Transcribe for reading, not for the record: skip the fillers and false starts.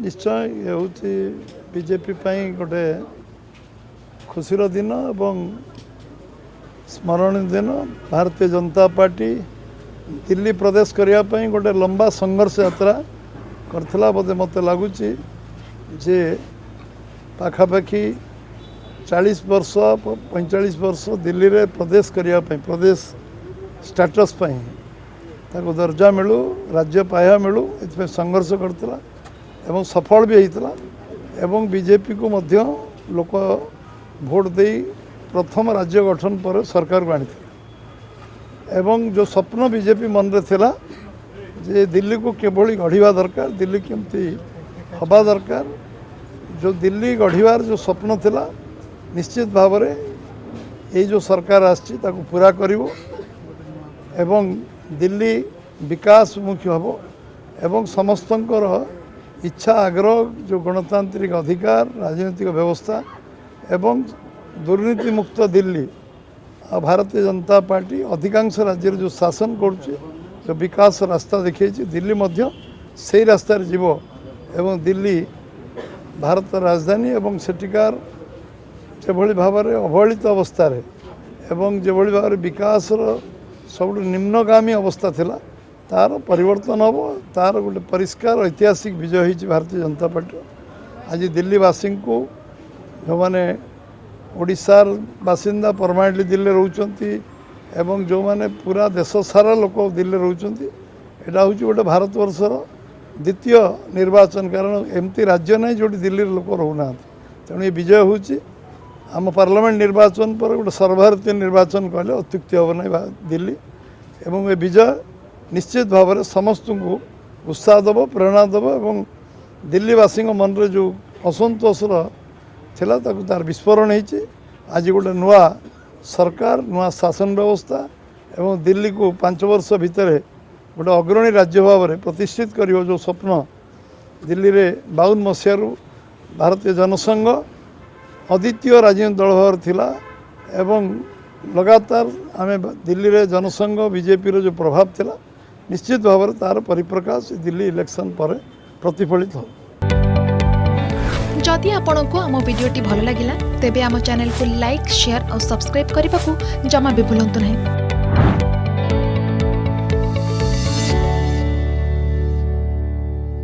निश्चय ये हूँ बीजेपी गोटे खुशीर दिन एवं स्मरणीय दिन। भारतीय जनता पार्टी दिल्ली प्रदेश करने गोटे लंबा संघर्ष यात्रा करथिला बोधे मत लगुच जे पाखापाखि 40 वर्ष 45 वर्ष दिल्ली रे प्रदेश करने प्रदेश स्टेटस ताको दर्जा मिलू राज्य पाया मिलू ये संघर्ष करथिला एवं सफल भी होता एवं बीजेपी को मध्य लोक भोट दे प्रथम राज्य गठन पर सरकार को आनी एवं जो स्वप्न बीजेपी मन रे थिला जे दिल्ली को केवल गढ़ा दरकार दिल्ली केमती हवा दरकार जो दिल्ली गढ़वार जो स्वप्न थिला निश्चित भाव में ये जो सरकार आछि ताको पूरा करिवो एवं दिल्ली विकासमुखी हम एवं समस्तंकर इच्छा आग्रह जो गणतांत्रिक अधिकार राजनीतिक व्यवस्था एवं दुर्नीति मुक्त दिल्ली भारतीय जनता पार्टी अधिकांश राज्य जो शासन करुच्ची जो विकास रास्ता देखी दिल्ली मध्य से रास्तार जीव एवं दिल्ली भारत राजधानी एवं सेठिकार जो भाव में अवहेलित अवस्था एवं जो भाव में विकास सब निम्नगामी अवस्था थिला तार परिवर्तन हम तार गोटे परिष्कार ऐतिहासिक विजय होती भारतीय जनता पार्टी। आज दिल्लीवासी को जो मैंने ओडिशार बासिंदा परमानेंटली दिल्ली रोचंती एवं जो मैंने पूरा देश सारा लोक दिल्ली रोचंती एटा हूँ गोटे भारतवर्षर द्वितीय निर्वाचन कारण एमती राज्य ना जो दिल्ली लोक रोना तेणु ये विजय हूँ आम पार्लियामेंट निर्वाचन पर गोटे सर्वभारतीय निर्वाचन कहले अत्युक्ति हम ना दिल्ली एवं ये विजय निश्चित भाव में समस्त को उत्साह दब प्रेरणा दब एवं दिल्लीवासी मन रे जो असंतोषर थिला ताकु तार विस्फोरण होती आज गोटे नुआ सरकार नुआ शासन व्यवस्था एवं दिल्ली को 5 वर्ष भितर गोटे अग्रणी राज्य भाव में प्रतिष्ठित करियो जो स्वप्न दिल्ली रे 52 मसीह भारतीय जनसंघ अद्वितीय राजनीतिक दल भाव थिला एवं लगातार आम दिल्ली रे जनसंघ बीजेपी रो जो प्रभाव थिला निश्चित भाव में तार परिप्रकाश दिल्ली इलेक्शन पर प्रतिफलित हो। जदि आपंक आम भिडी भल लगा तेब आम चैनल को लाइक शेयर और सब्सक्राइब करने को जमा भी भूलु नहीं।